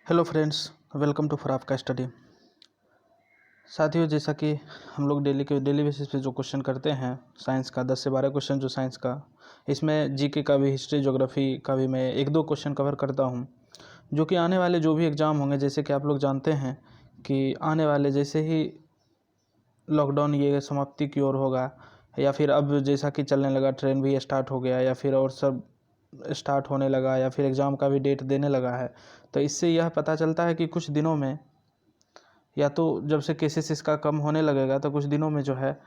Hello friends, welcome to for का study. साथियों, जैसा कि हम लोग डेली बेसिस पे जो क्वेश्चन करते हैं साइंस का 10 से 12 क्वेश्चन जो साइंस का, इसमें जीके का भी, हिस्ट्री ज्योग्राफी का भी मैं 1-2 क्वेश्चन कवर करता हूं, जो कि आने वाले जो भी एग्ज़ाम होंगे, जैसे कि आप लोग जानते हैं कि आने वाले जैसे ही लॉकडाउन ये समाप्ति की ओर होगा, या फिर अब जैसा कि चलने लगा, ट्रेन भी स्टार्ट हो गया, या फिर और सब स्टार्ट होने लगा, या फिर एग्ज़ाम का भी डेट देने लगा है, तो इससे यह पता चलता है कि कुछ दिनों में, या तो जब से केसेस इसका कम होने लगेगा तो कुछ दिनों में जो है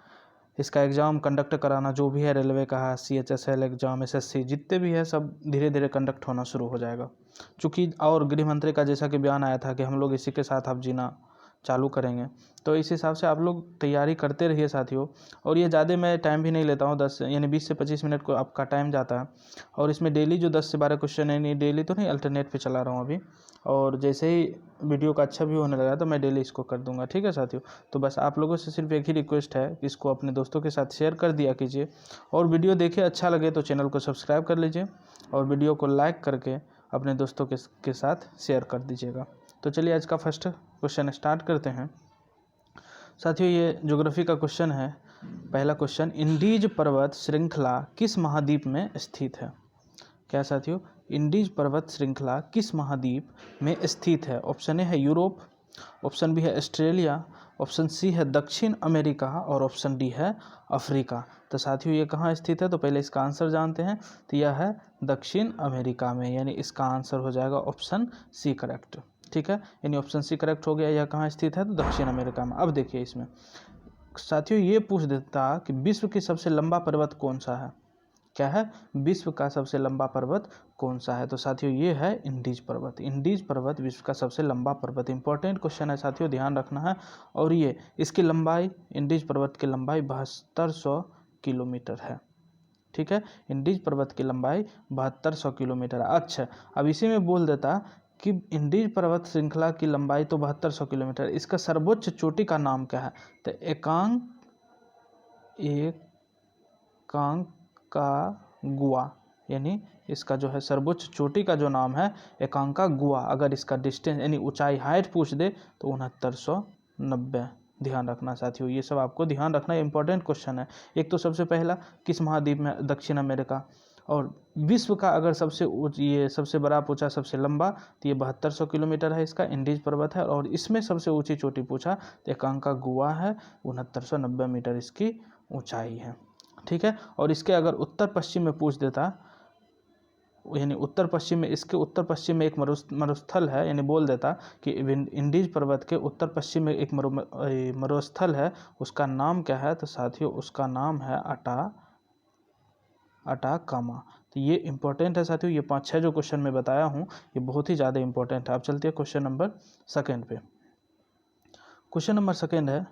इसका एग्ज़ाम कंडक्ट कराना, जो भी है रेलवे का है, CHSL एग्ज़ाम, SSC जितने भी है, सब धीरे धीरे कंडक्ट होना शुरू हो जाएगा। चूँकि और गृह मंत्री का जैसा कि बयान आया था कि हम लोग इसी के साथ अब जीना चालू करेंगे, तो इस हिसाब से आप लोग तैयारी करते रहिए साथियों। और ये ज़्यादा मैं टाइम भी नहीं लेता हूँ, 20 से 25 मिनट को आपका टाइम जाता है। और इसमें डेली जो 10 से 12 क्वेश्चन है, नहीं डेली तो नहीं, अल्टरनेट पे चला रहा हूँ अभी, और जैसे ही वीडियो का अच्छा व्यू होने लगा तो मैं डेली इसको कर दूंगा। ठीक है साथियों, तो बस आप लोगों से सिर्फ एक ही रिक्वेस्ट है कि इसको अपने दोस्तों के साथ शेयर कर दिया कीजिए, और वीडियो देखिए, अच्छा लगे तो चैनल को सब्सक्राइब कर लीजिए, और वीडियो को लाइक करके अपने दोस्तों के साथ शेयर कर दीजिएगा। तो चलिए आज का फर्स्ट क्वेश्चन स्टार्ट करते हैं साथियों। ये ज्योग्राफी का क्वेश्चन है। पहला क्वेश्चन, इंडीज पर्वत श्रृंखला किस महाद्वीप में स्थित है? क्या साथियों? इंडीज पर्वत श्रृंखला किस महाद्वीप में स्थित है? ऑप्शन ए है यूरोप, ऑप्शन बी है ऑस्ट्रेलिया, ऑप्शन सी है दक्षिण अमेरिका, और ऑप्शन डी है अफ्रीका। तो साथियों ये कहाँ स्थित है? तो पहले इसका आंसर जानते हैं। तो यह है दक्षिण अमेरिका में, यानी इसका आंसर हो जाएगा ऑप्शन सी करेक्ट। ठीक है, यानी ऑप्शन सी करेक्ट हो गया। यह कहाँ स्थित है? तो दक्षिण अमेरिका में। अब देखिए इसमें साथियों ये पूछ देता कि विश्व की सबसे लंबा पर्वत कौन सा है? क्या है? विश्व का सबसे लंबा पर्वत कौन सा है? तो साथियों ये है इंडीज पर्वत। इंडीज पर्वत विश्व का सबसे लंबा पर्वत। इंपॉर्टेंट क्वेश्चन है साथियों, ध्यान रखना है। और ये इसकी लंबाई, इंडीज पर्वत की लंबाई 7200 किलोमीटर है। ठीक है, इंडीज पर्वत की लंबाई 7200 किलोमीटर। अच्छा, अब इसी में बोल देता कि इंडीज पर्वत श्रृंखला की लंबाई तो 7200 किलोमीटर, इसका सर्वोच्च चोटी का नाम क्या है? तो एकांकागुआ, यानी इसका जो है सर्वोच्च चोटी का जो नाम है एकांकागुआ। अगर इसका डिस्टेंस यानी ऊंचाई, हाइट पूछ दे तो 6990। ध्यान रखना साथियों, ये सब आपको ध्यान रखना, इंपॉर्टेंट क्वेश्चन है। एक तो सबसे पहला किस महाद्वीप में? दक्षिण अमेरिका। और विश्व का अगर ये सबसे बड़ा पूछा, सबसे लंबा, तो ये 7200 किलोमीटर है, इसका इंडीज पर्वत है। और इसमें सबसे ऊंची चोटी पूछा तो एकांकागुआ है, 6990 मीटर इसकी ऊंचाई है। ठीक है, और इसके अगर उत्तर पश्चिम में पूछ देता, यानी उत्तर पश्चिम में, इसके उत्तर पश्चिम में एक मरुस्थल है, यानी बोल देता कि इंडीज पर्वत के उत्तर पश्चिम में एक मरुस्थल है, उसका नाम क्या है? तो साथियों उसका नाम है अटाकामा। तो ये इंपॉर्टेंट है साथियों, ये 5-6 जो क्वेश्चन मैं बताया हूँ ये बहुत ही ज़्यादा इंपॉर्टेंट है। अब चलते हैं क्वेश्चन नंबर सेकेंड पे। क्वेश्चन नंबर सेकेंड है,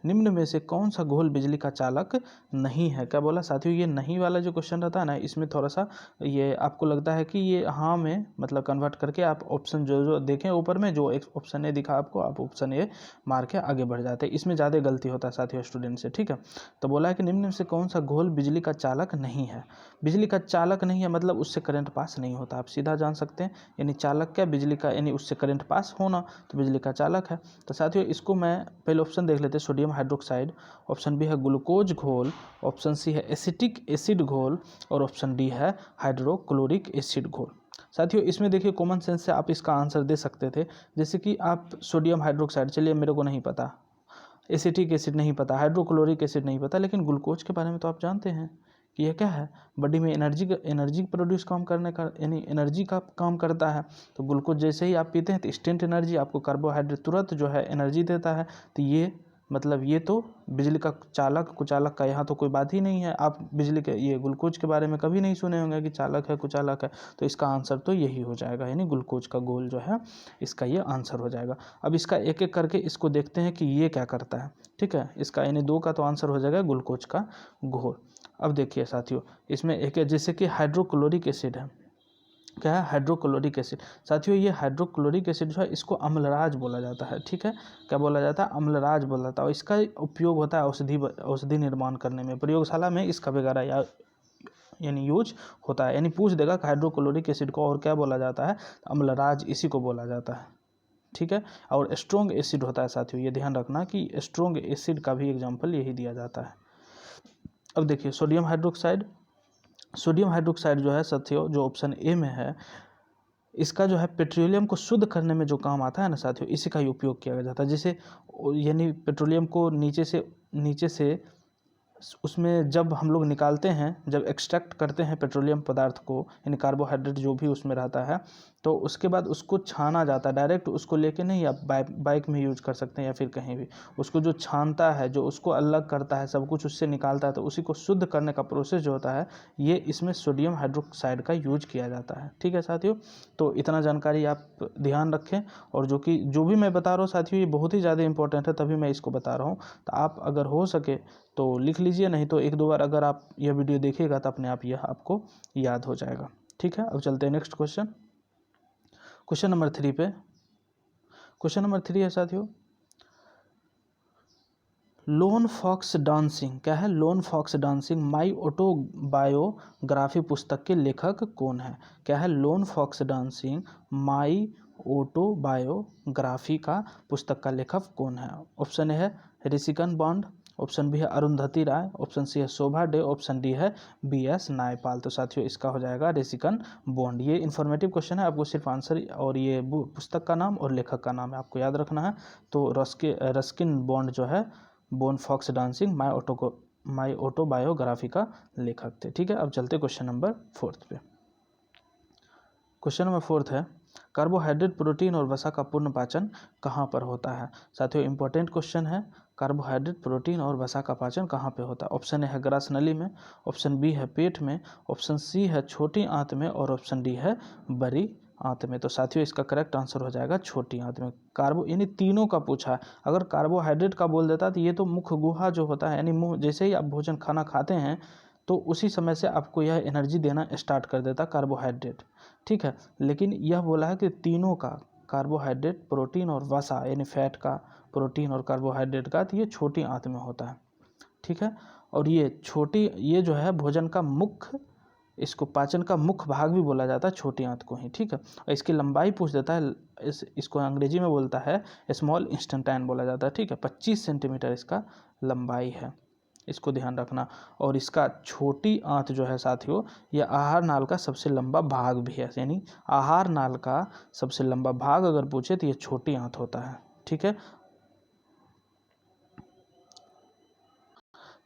निम्न में से कौन सा घोल बिजली का चालक नहीं है? क्या बोला साथियों? ये नहीं वाला जो क्वेश्चन रहता है ना, इसमें थोड़ा सा ये आपको लगता है कि ये हाँ में मतलब कन्वर्ट करके आप ऑप्शन जो देखें ऊपर में, जो एक ऑप्शन ए दिखा आपको, आप ऑप्शन ए मार के आगे बढ़ जाते हैं। इसमें ज़्यादा गलती होता है साथियों स्टूडेंट से। ठीक है, तो बोला है कि निम्न में से कौन सा घोल बिजली का चालक नहीं है? बिजली का चालक नहीं है मतलब उससे करंट पास नहीं होता, आप सीधा जान सकते हैं। यानी चालक क्या? बिजली का, यानी उससे करंट पास होना, तो बिजली का चालक है। तो साथियों इसको मैं पहले ऑप्शन देख लेते हैं, सोडियम हाइड्रोक्साइड, ऑप्शन बी है ग्लूकोज घोल, ऑप्शन सी है एसिटिक एसिड घोल, और ऑप्शन डी है हाइड्रोक्लोरिक एसिड घोल। साथियों इसमें देखिए कॉमन सेंस से आप इसका आंसर दे सकते थे, जैसे कि आप सोडियम हाइड्रोक्साइड, चलिए मेरे को नहीं पता, एसिटिक एसिड नहीं पता, हाइड्रोक्लोरिक एसिड नहीं पता, लेकिन ग्लूकोज के बारे में तो आप जानते हैं कि यह क्या है? बॉडी में एनर्जी प्रोड्यूस काम करने का, यानी एनर्जी का काम करता है। तो ग्लूकोज जैसे ही आप पीते हैं तो इंस्टेंट एनर्जी, आपको कार्बोहाइड्रेट तुरंत जो है एनर्जी देता है। तो ये मतलब ये तो बिजली का चालक कुचालक का यहाँ तो कोई बात ही नहीं है। आप बिजली के ये ग्लूकोज के बारे में कभी नहीं सुने होंगे कि चालक है कुचालक है, तो इसका आंसर तो यही हो जाएगा, यानी ग्लूकोज का घोल जो है इसका ये आंसर हो जाएगा। अब इसका एक एक करके इसको देखते हैं कि ये क्या करता है। ठीक है, इसका यानी 2 का तो आंसर हो जाएगा ग्लूकोज का घोल। अब देखिए साथियों इसमें एक है, जैसे कि हाइड्रोक्लोरिक एसिड है। क्या है? Hydrochloric acid. साथियों ये हाइड्रोक्लोरिक एसिड जो है इसको अम्लराज बोला जाता है। ठीक है, क्या बोला जाता है? अम्लराज बोला जाता है। और इसका उपयोग होता है औषधि निर्माण करने में, प्रयोगशाला में इसका वगैरह यानी यूज होता है। यानी पूछ देगा कि हाइड्रोक्लोरिक एसिड को और क्या बोला जाता है, अम्लराज इसी को बोला जाता है, ठीक है। और स्ट्रॉन्ग एसिड होता है साथियों, ये ध्यान रखना कि स्ट्रॉन्ग एसिड का भी एग्जाम्पल यही दिया जाता है। अब देखिए सोडियम हाइड्रोक्साइड, सोडियम हाइड्रोक्साइड जो है साथियों, जो ऑप्शन ए में है, इसका जो है पेट्रोलियम को शुद्ध करने में जो काम आता है ना साथियों, इसी का ही उपयोग किया जाता है। जैसे यानी पेट्रोलियम को नीचे से उसमें जब हम लोग निकालते हैं, जब एक्सट्रैक्ट करते हैं पेट्रोलियम पदार्थ को, यानी कार्बोहाइड्रेट जो भी उसमें रहता है, तो उसके बाद उसको छाना जाता है। डायरेक्ट उसको लेके नहीं आप बाइक में यूज कर सकते हैं या फिर कहीं भी। उसको जो छानता है, जो उसको अलग करता है, सब कुछ उससे निकालता है, तो उसी को शुद्ध करने का प्रोसेस जो होता है, ये इसमें सोडियम हाइड्रोक्साइड का यूज किया जाता है, ठीक है साथियों। तो इतना जानकारी आप ध्यान रखें, और जो भी मैं बता रहा हूँ साथियों, ये बहुत ही ज़्यादा इंपॉर्टेंट है, तभी मैं इसको बता रहा हूँ। तो आप अगर हो सके तो लिख लीजिए, नहीं तो एक दो बार अगर आप यह वीडियो देखिएगा तो अपने आप यह आपको याद हो जाएगा, ठीक है। अब चलते हैं नेक्स्ट क्वेश्चन, क्वेश्चन नंबर 3 पे। क्वेश्चन नंबर 3 है साथियों, लोन फॉक्स डांसिंग, क्या है, lone fox dancing my autobiography पुस्तक के लेखक कौन है? क्या है, lone fox dancing my autobiography का पुस्तक का लेखक कौन है? ऑप्शन ए है ऋषिकन बॉन्ड, ऑप्शन बी है अरुंधति राय, ऑप्शन सी है शोभा डे, ऑप्शन डी है BS नायपाल। तो साथियों इसका हो जाएगा ऋषिकन बॉन्ड। ये इन्फॉर्मेटिव क्वेश्चन है, आपको सिर्फ आंसर और ये पुस्तक का नाम और लेखक का नाम है आपको याद रखना है। तो रस्किन बॉन्ड जो है, lone fox dancing my autobiography का लेखक थे, ठीक है। अब चलते क्वेश्चन नंबर 4 पे। क्वेश्चन नंबर 4 है, कार्बोहाइड्रेट, प्रोटीन और वसा का पूर्ण पाचन कहाँ पर होता है? साथियों इंपॉर्टेंट क्वेश्चन है, कार्बोहाइड्रेट, प्रोटीन और वसा का पाचन कहाँ पे होता है? ऑप्शन ए है ग्रास नली में, ऑप्शन बी है पेट में, ऑप्शन सी है छोटी आंत में, और ऑप्शन डी है बड़ी आंत में। तो साथियों इसका करेक्ट आंसर हो जाएगा छोटी आंत में। यानी तीनों का पूछा है। अगर कार्बोहाइड्रेट का बोल देता तो ये तो मुख गुहा जो होता है, यानी मुंह, जैसे ही आप भोजन खाना खाते हैं तो उसी समय से आपको यह एनर्जी देना स्टार्ट कर देता कार्बोहाइड्रेट, ठीक है। लेकिन यह बोला है कि तीनों का, कार्बोहाइड्रेट, प्रोटीन और वसा, यानी फैट का, प्रोटीन और कार्बोहाइड्रेट का, तो ये छोटी आंत में होता है, ठीक है। और ये जो है भोजन का मुख्य, इसको पाचन का मुख्य भाग भी बोला जाता है छोटी आंत को ही, ठीक है। और इसकी लंबाई पूछ देता है, इसको अंग्रेजी में बोलता है स्मॉल इंस्टेंटाइन बोला जाता है, ठीक है। 25 सेंटीमीटर इसका लंबाई है, इसको ध्यान रखना। और इसका छोटी आंत जो है साथियों, यह आहार नाल का सबसे लंबा भाग भी है, यानी आहार नाल का सबसे लंबा भाग अगर पूछे तो यह छोटी आंत होता है, ठीक है।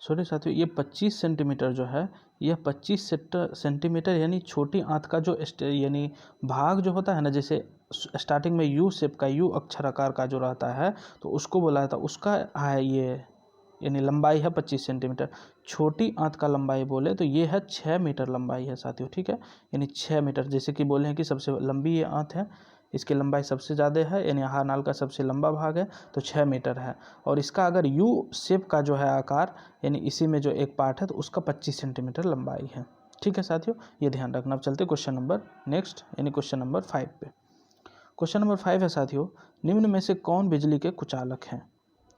सॉरी साथियों, ये 25 सेंटीमीटर जो है, यह 25 सेंटीमीटर यानी छोटी आंत का जो यानी भाग जो होता है ना, जैसे स्टार्टिंग में यू शेप का, यू अक्षर आकार का जो रहता है, तो उसको बोला जाता है, उसका है ये, यानी लंबाई है 25 सेंटीमीटर। छोटी आंत का लंबाई बोले तो ये है 6 मीटर लंबाई है साथियों, ठीक है। यानी 6 मीटर, जैसे कि बोले हैं कि सबसे लंबी ये आंत है, इसकी लंबाई सबसे ज़्यादा है, यानी आहार नाल का सबसे लंबा भाग है, तो 6 मीटर है। और इसका अगर यू शेप का जो है आकार, यानी इसी में जो एक पार्ट है, तो उसका 25 सेंटीमीटर लंबाई है, ठीक है साथियों, ये ध्यान रखना। अब चलते क्वेश्चन नंबर नेक्स्ट, यानी क्वेश्चन नंबर 5 पे। क्वेश्चन नंबर 5 है साथियों, निम्न में से कौन बिजली के कुचालक हैं?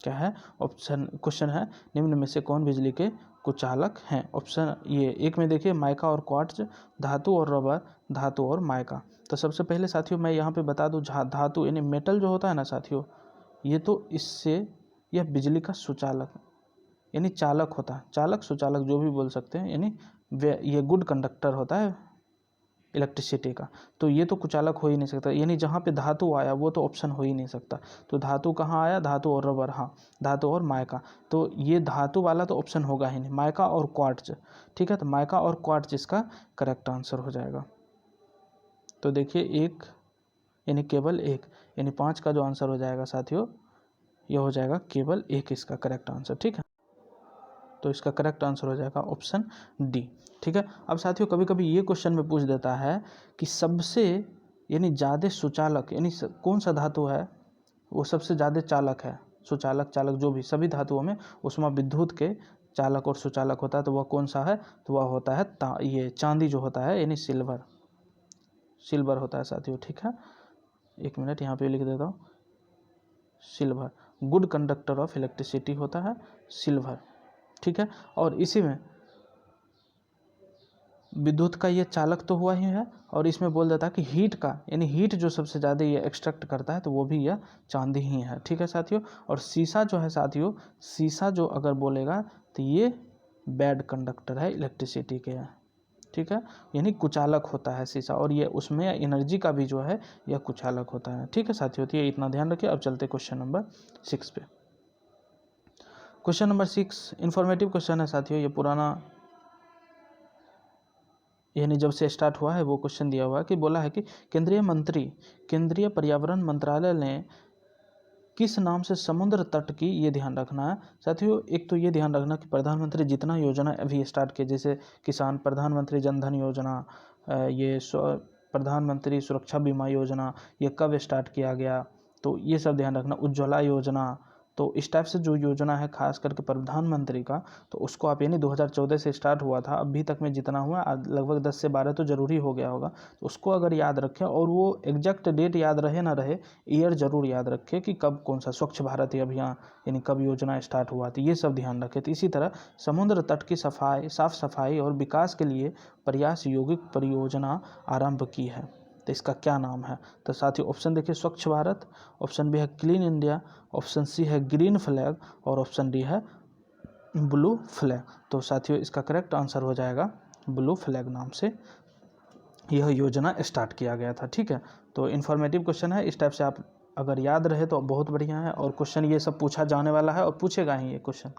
क्या है, क्वेश्चन है, निम्न में से कौन बिजली के कुचालक हैं? ऑप्शन ये एक में देखिए, माइका और क्वार्ट्ज, धातु और रबर, धातु और माइका। तो सबसे पहले साथियों मैं यहाँ पे बता दूँ, धातु यानी मेटल जो होता है ना साथियों, ये तो इससे यह बिजली का सुचालक यानी चालक होता है, चालक सुचालक जो भी बोल सकते हैं, यानी ये गुड कंडक्टर होता है इलेक्ट्रिसिटी का। तो ये तो कुचालक हो ही नहीं सकता, यानी जहाँ पे धातु आया वो तो ऑप्शन हो ही नहीं सकता। तो धातु कहाँ आया, धातु और रबर, हाँ धातु और माइका, तो ये धातु वाला तो ऑप्शन होगा ही नहीं, माइका और क्वार्ट्ज, ठीक है। तो माइका और क्वार्ट्ज इसका करेक्ट आंसर हो जाएगा। तो देखिए एक, यानी केवल एक, यानी 5 का जो आंसर हो जाएगा साथियों, यह हो जाएगा केवल एक इसका करेक्ट आंसर, ठीक है। तो इसका करेक्ट आंसर हो जाएगा ऑप्शन डी, ठीक है। अब साथियों कभी कभी ये क्वेश्चन में पूछ देता है कि सबसे यानी ज़्यादा सुचालक, यानी कौन सा धातु है वो सबसे ज़्यादा चालक है, सुचालक चालक जो भी सभी धातुओं में, उसमें विद्युत के चालक और सुचालक होता है, तो वह कौन सा है? तो वह होता है ये चांदी जो होता है, यानी सिल्वर होता है साथियों, ठीक है। एक मिनट यहाँ पे लिख देता हूँ, silver good conductor of electricity होता है सिल्वर, ठीक है। और इसी में विद्युत का ये चालक तो हुआ ही है, और इसमें बोल देता है कि हीट का, यानी हीट जो सबसे ज़्यादा ये एक्सट्रैक्ट करता है तो वो भी यह चांदी ही है। ठीक है साथियों। और शीशा जो है साथियों, शीशा जो अगर बोलेगा तो ये बैड कंडक्टर है इलेक्ट्रिसिटी के। ठीक है, यानी कुचालक होता है शीशा, और ये उसमें एनर्जी का भी जो है यह कुचालक होता है। ठीक है साथियों, तो ये इतना ध्यान रखिए। अब चलते क्वेश्चन नंबर 6 पे। क्वेश्चन नंबर 6 इंफॉर्मेटिव क्वेश्चन है साथियों। ये पुराना, यानी जब से स्टार्ट हुआ है वो क्वेश्चन दिया हुआ है कि बोला है कि केंद्रीय पर्यावरण मंत्रालय ने किस नाम से समुद्र तट की, ये ध्यान रखना है साथियों। एक तो ये ध्यान रखना कि प्रधानमंत्री जितना योजना अभी स्टार्ट किए, जैसे किसान प्रधानमंत्री जन धन योजना, ये प्रधानमंत्री सुरक्षा बीमा योजना, ये कब स्टार्ट किया गया, तो ये सब ध्यान रखना। उज्ज्वला योजना, तो इस टाइप से जो योजना है खास करके प्रधानमंत्री का, तो उसको आप, यानी 2014 से स्टार्ट हुआ था, अभी तक में जितना हुआ लगभग 10 से 12 तो ज़रूरी हो गया होगा, तो उसको अगर याद रखें, और वो एग्जैक्ट डेट याद रहे ना रहे, ईयर ज़रूर याद रखें कि कब कौन सा स्वच्छ भारत अभियान, यानी कब योजना स्टार्ट हुआ थी, ये सब ध्यान रखें। तो इसी तरह समुद्र तट की साफ सफाई और विकास के लिए प्रयास यौगिक परियोजना आरंभ की है, तो इसका क्या नाम है। तो साथियों ऑप्शन देखिए, स्वच्छ भारत, ऑप्शन बी है क्लीन इंडिया, ऑप्शन सी है ग्रीन फ्लैग, और ऑप्शन डी है ब्लू फ्लैग। तो साथियों इसका करेक्ट आंसर हो जाएगा ब्लू फ्लैग नाम से यह योजना स्टार्ट किया गया था। ठीक है, तो इन्फॉर्मेटिव क्वेश्चन है, इस टाइप से आप अगर याद रहे तो बहुत बढ़िया है, और क्वेश्चन ये सब पूछा जाने वाला है, और पूछेगा ही ये क्वेश्चन,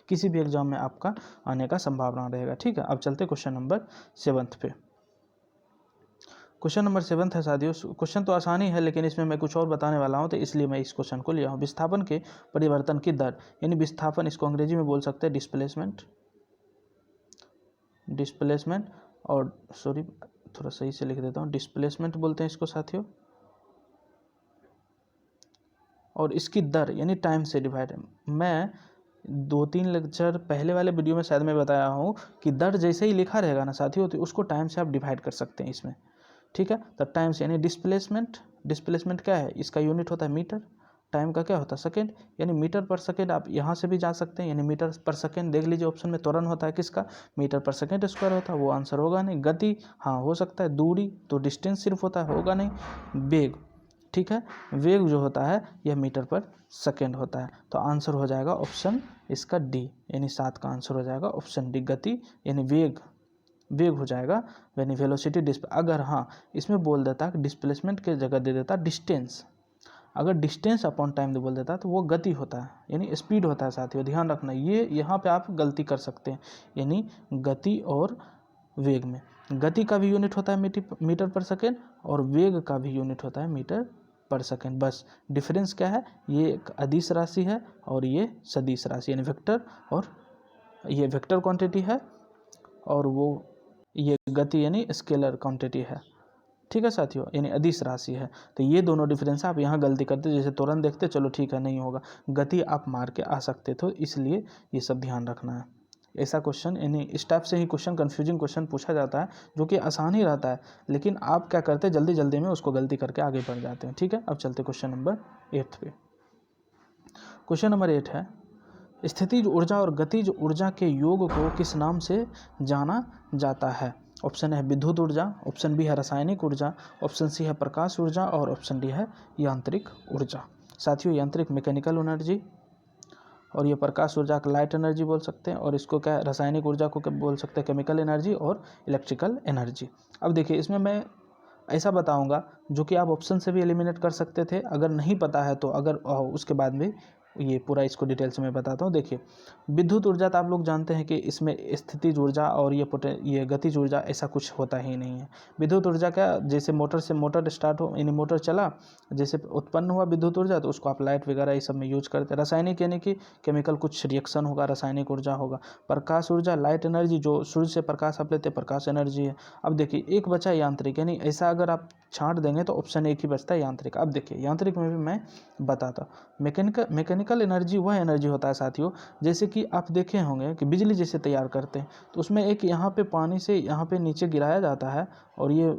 किसी भी एग्जाम में आपका आने का संभावना रहेगा। ठीक है, अब चलते क्वेश्चन नंबर 7 पे। क्वेश्चन नंबर 7 है साथियों। क्वेश्चन तो आसान ही है, लेकिन इसमें मैं कुछ और बताने वाला हूं, तो इसलिए मैं इस क्वेश्चन को लिया हूं। विस्थापन के परिवर्तन की दर, यानी विस्थापन, इसको अंग्रेजी में बोल सकते हैं डिस्प्लेसमेंट, और सॉरी थोड़ा सही से लिख देता हूं, डिस्प्लेसमेंट बोलते हैं इसको साथियों, और इसकी दर यानी टाइम से डिवाइड है। मैं 2-3 लेक्चर पहले वाले वीडियो में शायद मैं बताया हूँ कि दर जैसे ही लिखा रहेगा ना साथियों, तो उसको टाइम से आप डिवाइड कर सकते हैं इसमें। ठीक है, तो टाइम से, यानी डिस्प्लेसमेंट क्या है, इसका यूनिट होता है मीटर, टाइम का क्या होता है सेकंड, यानी मीटर पर सेकंड। आप यहाँ से भी जा सकते हैं, यानी मीटर पर सेकंड देख लीजिए, ऑप्शन में त्वरण होता है किसका, मीटर पर सेकंड स्क्वायर होता है, वो आंसर होगा नहीं। गति, हाँ हो सकता है। दूरी, तो डिस्टेंस सिर्फ होता है, होगा नहीं। वेग, ठीक है, वेग जो होता है यह मीटर पर सेकंड होता है, तो आंसर हो जाएगा ऑप्शन इसका डी, यानी 7 का आंसर हो जाएगा ऑप्शन डी। गति यानी वेग हो जाएगा, यानी वेलोसिटी अगर हाँ इसमें बोल देता कि डिस्प्लेसमेंट के जगह दे देता डिस्टेंस, अगर डिस्टेंस अपॉन टाइम बोल देता तो वो गति होता है, यानी स्पीड होता है साथियों, ध्यान रखना। ये यहाँ पे आप गलती कर सकते हैं, यानी गति और वेग में गति का भी यूनिट होता है मीटर पर सेकेंड, और वेग का भी यूनिट होता है मीटर पर सेकेंड। बस डिफरेंस क्या है, ये एक अदिश राशि है और ये सदिश राशि, यानी वेक्टर, और ये वेक्टर क्वांटिटी है, और वो ये गति यानी स्केलर क्वांटिटी है। ठीक है साथियों, यानी अदिश राशि है। तो ये दोनों डिफरेंस आप यहाँ गलती करते, जैसे तुरंत देखते चलो ठीक है नहीं होगा, गति आप मार के आ सकते थे, इसलिए ये सब ध्यान रखना है। ऐसा क्वेश्चन, यानी इस टाइप से ही क्वेश्चन, कन्फ्यूजिंग क्वेश्चन पूछा जाता है, जो कि आसान ही रहता है, लेकिन आप क्या करते हैं जल्दी जल्दी में उसको गलती करके आगे बढ़ जाते हैं। ठीक है, अब चलते क्वेश्चन नंबर 8 पे। क्वेश्चन नंबर 8 है, स्थितिज ऊर्जा और गतिज ऊर्जा के योग को किस नाम से जाना जाता है। ऑप्शन है विद्युत ऊर्जा, ऑप्शन बी है रासायनिक ऊर्जा, ऑप्शन सी है प्रकाश ऊर्जा, और ऑप्शन डी है यांत्रिक ऊर्जा। साथियों यांत्रिक मैकेनिकल एनर्जी, और ये प्रकाश ऊर्जा का लाइट एनर्जी बोल सकते हैं, और इसको क्या रासायनिक ऊर्जा को क्या बोल सकते हैं, केमिकल एनर्जी और इलेक्ट्रिकल एनर्जी। अब देखिए इसमें मैं ऐसा बताऊंगा जो कि आप ऑप्शन से भी एलिमिनेट कर सकते थे, अगर नहीं पता है तो, अगर उसके बाद में ये पूरा इसको डिटेल से मैं बताता हूँ। देखिए विद्युत ऊर्जा तो आप लोग जानते हैं कि इसमें स्थितिज ऊर्जा और ये गतिज ऊर्जा ऐसा कुछ होता ही नहीं है। विद्युत ऊर्जा क्या, जैसे मोटर से मोटर स्टार्ट हो, यानी मोटर चला, जैसे उत्पन्न हुआ विद्युत ऊर्जा, तो उसको आप लाइट वगैरह ये सब में यूज करते हैं। रासायनिक यानी कि केमिकल कुछ रिएक्शन होगा, रासायनिक ऊर्जा होगा। प्रकाश ऊर्जा लाइट एनर्जी, जो सूर्य से प्रकाश आप लेते हैं, प्रकाश एनर्जी है। अब देखिए एक बचा यांत्रिक, यानी ऐसा अगर आप छांट देंगे तो ऑप्शन एक ही बचता है यांत्रिक। अब देखिए यांत्रिक में भी मैं बताता, मैकेनिकल एनर्जी वह एनर्जी होता है साथियों, जैसे कि आप देखे होंगे कि बिजली जैसे तैयार करते हैं, तो उसमें एक यहाँ पे पानी से यहाँ पे नीचे गिराया जाता है, और ये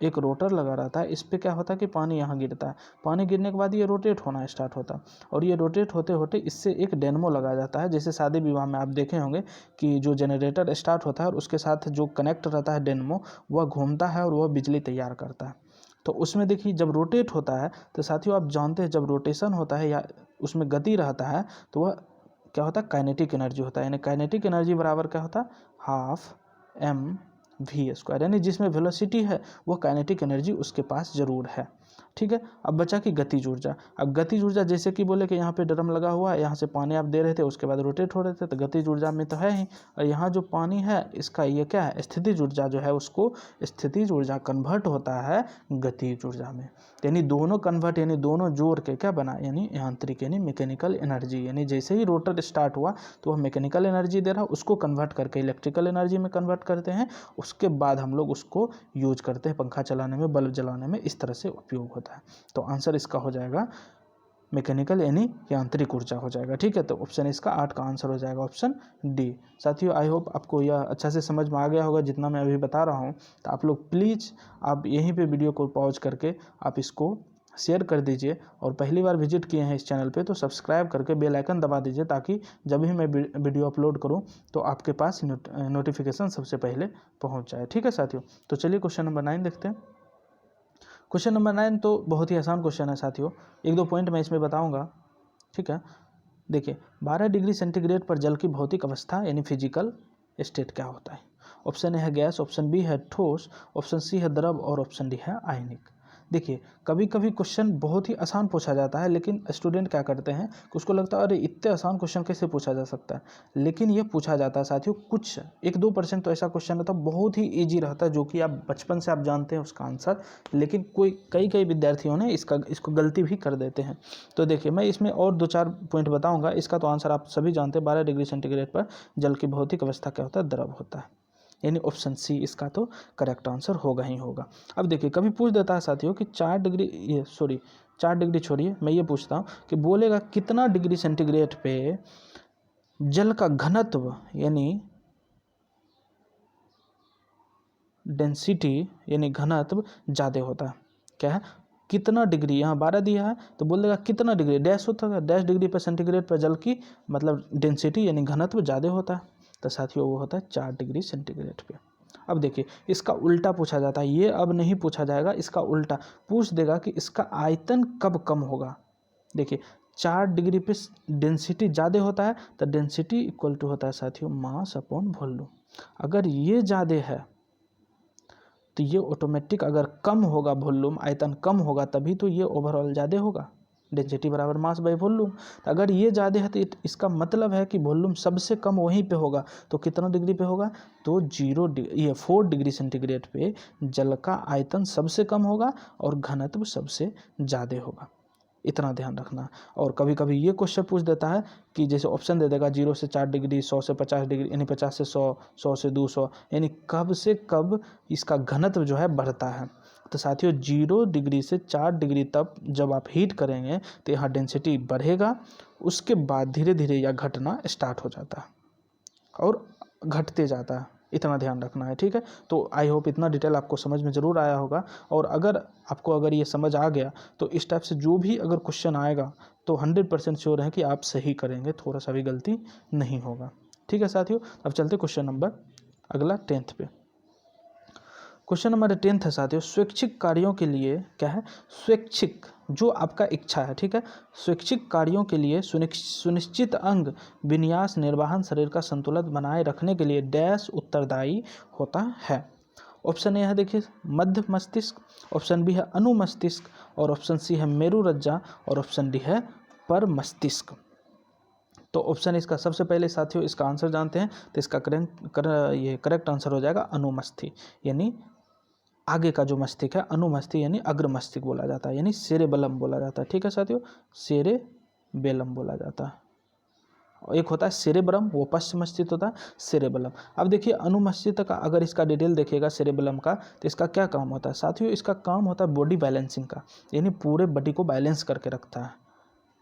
एक रोटर लगा रहता है, इस पर क्या होता है कि पानी यहाँ गिरता है, पानी गिरने के बाद ये रोटेट होना स्टार्ट होता है, और ये रोटेट होते होते इससे एक डेनमो लगाया जाता है। जैसे शादी विवाह में आप देखे होंगे कि जो जनरेटर स्टार्ट होता है और उसके साथ जो कनेक्ट रहता है डेनमो, वह घूमता है और वह बिजली तैयार करता है। तो उसमें देखिए जब रोटेट होता है तो साथियों आप जानते हैं जब रोटेशन होता है या उसमें गति रहता है तो वह क्या होता है, काइनेटिक एनर्जी होता है। यानी काइनेटिक एनर्जी बराबर क्या होता है, हाफ mv², यानी जिसमें वेलोसिटी है वो काइनेटिक एनर्जी उसके पास जरूर है। ठीक है, अब बचा कि गतिज ऊर्जा। अब गतिज ऊर्जा जैसे कि बोले कि यहाँ पे ड्रम लगा हुआ है, यहाँ से पानी आप दे रहे थे, उसके बाद रोटेट हो रहे थे, तो गतिज ऊर्जा में तो है ही। और यहाँ जो पानी है इसका ये क्या है, स्थितिज ऊर्जा जो है, उसको स्थितिज ऊर्जा कन्वर्ट होता है गतिज ऊर्जा में। यानी दोनों कन्वर्ट, यानी दोनों जोड़ के क्या बना, यानी यांत्रिक यानी मैकेनिकल एनर्जी। यानी जैसे ही रोटर स्टार्ट हुआ तो वह मैकेनिकल एनर्जी दे रहा, उसको कन्वर्ट करके इलेक्ट्रिकल एनर्जी में कन्वर्ट करते हैं, उसके बाद हम लोग उसको यूज करते हैं पंखा चलाने में, बल्ब जलाने में, इस तरह से उपयोग होता है। तो आंसर इसका हो जाएगा मैकेनिकल यानी यांत्रिक ऊर्जा हो जाएगा। ठीक है, तो ऑप्शन इसका 8 का आंसर हो जाएगा ऑप्शन डी। साथियों आई होप आपको यह अच्छा से समझ में आ गया होगा जितना मैं अभी बता रहा हूँ। तो आप लोग प्लीज़ आप यहीं पे वीडियो को पॉज करके आप इसको शेयर कर दीजिए, और पहली बार विजिट किए हैं इस चैनल पे तो सब्सक्राइब करके बेल आइकन दबा दीजिए, ताकि जब भी मैं वीडियो अपलोड करूं तो आपके पास नोटिफिकेशन सबसे पहले पहुंच जाए। ठीक है साथियों, तो चलिए क्वेश्चन नंबर 9 देखते हैं। क्वेश्चन नंबर 9 तो बहुत ही आसान क्वेश्चन है साथियों, एक दो पॉइंट मैं इसमें बताऊंगा। ठीक है, देखिए 12 डिग्री सेंटीग्रेड पर जल की भौतिक अवस्था यानी फिजिकल स्टेट क्या होता है। ऑप्शन ए है गैस, ऑप्शन बी है ठोस, ऑप्शन सी है द्रव, और ऑप्शन डी है आयनिक। देखिए कभी कभी क्वेश्चन बहुत ही आसान पूछा जाता है, लेकिन स्टूडेंट क्या करते हैं कि उसको लगता है अरे इतने आसान क्वेश्चन कैसे पूछा जा सकता है, लेकिन ये पूछा जाता है साथियों। कुछ 1-2% तो ऐसा क्वेश्चन रहता है बहुत ही ईजी रहता है, जो कि आप बचपन से आप जानते हैं उसका आंसर, लेकिन कई विद्यार्थियों ने इसको गलती भी कर देते हैं। तो देखिए मैं इसमें और 2-4 पॉइंट बताऊँगा। इसका तो आंसर आप सभी जानते हैं, 12 डिग्री सेंटीग्रेड पर जल की भौतिक अवस्था क्या होता है, द्रव होता है, यानी ऑप्शन सी इसका तो करेक्ट आंसर होगा ही होगा। अब देखिए कभी पूछ देता है साथियों कि 4 डिग्री छोड़िए, मैं ये पूछता हूँ कि बोलेगा कितना डिग्री सेंटीग्रेड पे जल का घनत्व यानी डेंसिटी यानी घनत्व ज़्यादा होता है। क्या है, कितना डिग्री, यहाँ 12 दिया है तो बोल देगा कितना डिग्री, डैश होता है, डैश डिग्री पर सेंटीग्रेड पर जल की मतलब डेंसिटी यानी घनत्व ज़्यादा होता है। तो साथियों वो होता है 4 डिग्री सेंटीग्रेड पे। अब देखिए इसका उल्टा पूछा जाता है, ये अब नहीं पूछा जाएगा, इसका उल्टा पूछ देगा कि इसका आयतन कब कम होगा। देखिए 4 डिग्री पे डेंसिटी ज़्यादा होता है तो डेंसिटी इक्वल टू होता है साथियों मास अपॉन वॉल्यूम। अगर ये ज़्यादा है तो ये ऑटोमेटिक अगर कम होगा, वॉल्यूम आयतन कम होगा, तभी तो ये ओवरऑल ज़्यादा होगा, डेंसिटी बराबर मास बाई वॉल्यूम। तो अगर ये ज़्यादा है तो इसका मतलब है कि वॉल्यूम सबसे कम वहीं पे होगा। तो कितना डिग्री पे होगा, तो 4 डिग्री सेंटीग्रेड पे जल का आयतन सबसे कम होगा और घनत्व सबसे ज़्यादा होगा, इतना ध्यान रखना। और कभी कभी ये क्वेश्चन पूछ देता है कि जैसे ऑप्शन दे देगा 0 से 4 डिग्री, 100 से 50 डिग्री, यानी 50 से 100, 100 से 200, यानी कब से कब इसका घनत्व जो है बढ़ता है। तो साथियों 0 डिग्री से 4 डिग्री तक जब आप हीट करेंगे तो यहाँ डेंसिटी बढ़ेगा, उसके बाद धीरे धीरे यह घटना स्टार्ट हो जाता है और घटते जाता है, इतना ध्यान रखना है। ठीक है, तो आई होप इतना डिटेल आपको समझ में ज़रूर आया होगा। और अगर ये समझ आ गया तो इस टाइप से जो भी अगर क्वेश्चन आएगा तो 100% श्योर है कि आप सही करेंगे, थोड़ा सा भी गलती नहीं होगा। ठीक है साथियों, अब चलते क्वेश्चन नंबर अगला 10th पे। क्वेश्चन नंबर 10 है साथियों, स्वैच्छिक कार्यों के लिए क्या है, स्वैच्छिक जो आपका इच्छा है, ठीक है, स्वैच्छिक कार्यों के लिए सुनिश्चित अंग विन्यास निर्वहन शरीर का संतुलन बनाए रखने के लिए डैश उत्तरदायी होता है। ऑप्शन ए है देखिए मध्य मस्तिष्क, ऑप्शन बी है अनुमस्तिष्क, और ऑप्शन सी है मेरुरज्जा, और ऑप्शन डी है पर मस्तिष्क। तो ऑप्शन इसका सबसे पहले साथियों इसका आंसर जानते हैं, तो इसका करेक्ट आंसर हो जाएगा अनुमस्तिष्क, यानी आगे का जो मस्तिष्क है, अनुमस्तिष्क यानी अग्र मस्तिष्क बोला जाता है, यानी सेरेबेलम बोला जाता है। ठीक है साथियों, सेरेबेलम बोला जाता है। एक होता है सेरेब्रम, वो पश्चिम मस्तिष्क होता है, सेरेबेलम। अब देखिए अनुमस्तिष्क का अगर इसका डिटेल देखिएगा सेरेबेलम का, तो इसका क्या काम होता है साथियों, इसका काम होता है बॉडी बैलेंसिंग का, यानी पूरे बॉडी को बैलेंस करके रखता है।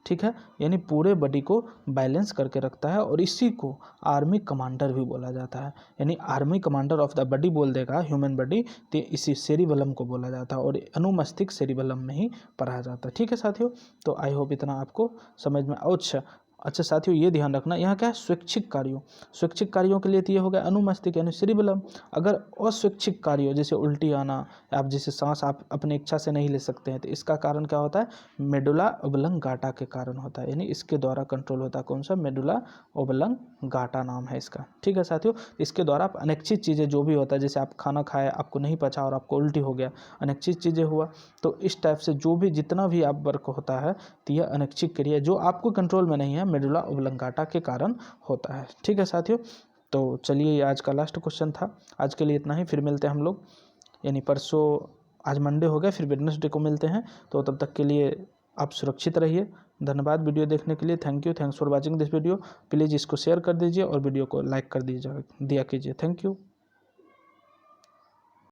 ठीक है, यानी पूरे बॉडी को बैलेंस करके रखता है और इसी को आर्मी कमांडर भी बोला जाता है। यानी army commander of the body बोल देगा ह्यूमन बॉडी, तो इसी सेरिबेलम को बोला जाता है और अनुमस्तिष्क सेरिबेलम में ही पढ़ा जाता है। ठीक है साथियों, तो आई होप इतना आपको समझ में। अच्छा साथियों, ये ध्यान रखना, यहाँ क्या है, स्वैच्छिक कार्यों, स्वैच्छिक कार्यों के लिए तो ये हो गया अनुमस्तिष्क यानी सेरिबेलम। अगर अस्वैच्छिक कार्यों जैसे उल्टी आना, आप जैसे सांस आप अपनी इच्छा से नहीं ले सकते हैं, तो इसका कारण क्या होता है, मेडुला ओब्लंगाटा के कारण होता है, यानी इसके द्वारा कंट्रोल होता है। कौन सा, मेडुला ओब्लंगाटा नाम है इसका। ठीक है साथियों, इसके द्वारा आप अनैच्छिक चीज़ें जो भी होता है, जैसे आप खाना खाए आपको नहीं पचा और आपको उल्टी हो गया, अनैच्छिक चीज़ें हुआ, तो इस टाइप से जो भी जितना भी आप वर्क होता है, तो यह अनैच्छिक क्रिया जो आपको कंट्रोल में नहीं है, मेडुला ओब्लंगाटा के कारण होता है। ठीक है साथियों, तो चलिए ये आज का लास्ट क्वेश्चन था। आज के लिए इतना ही, फिर मिलते हैं हम लोग, यानी परसों, आज मंडे हो गया, फिर वेडनेसडे को मिलते हैं। तो तब तक के लिए आप सुरक्षित रहिए। धन्यवाद वीडियो देखने के लिए, thank you, thanks for watching this video. Please इसको शेयर कर दीजिए और वीडियो को लाइक कर दिया कीजिए। Thank you.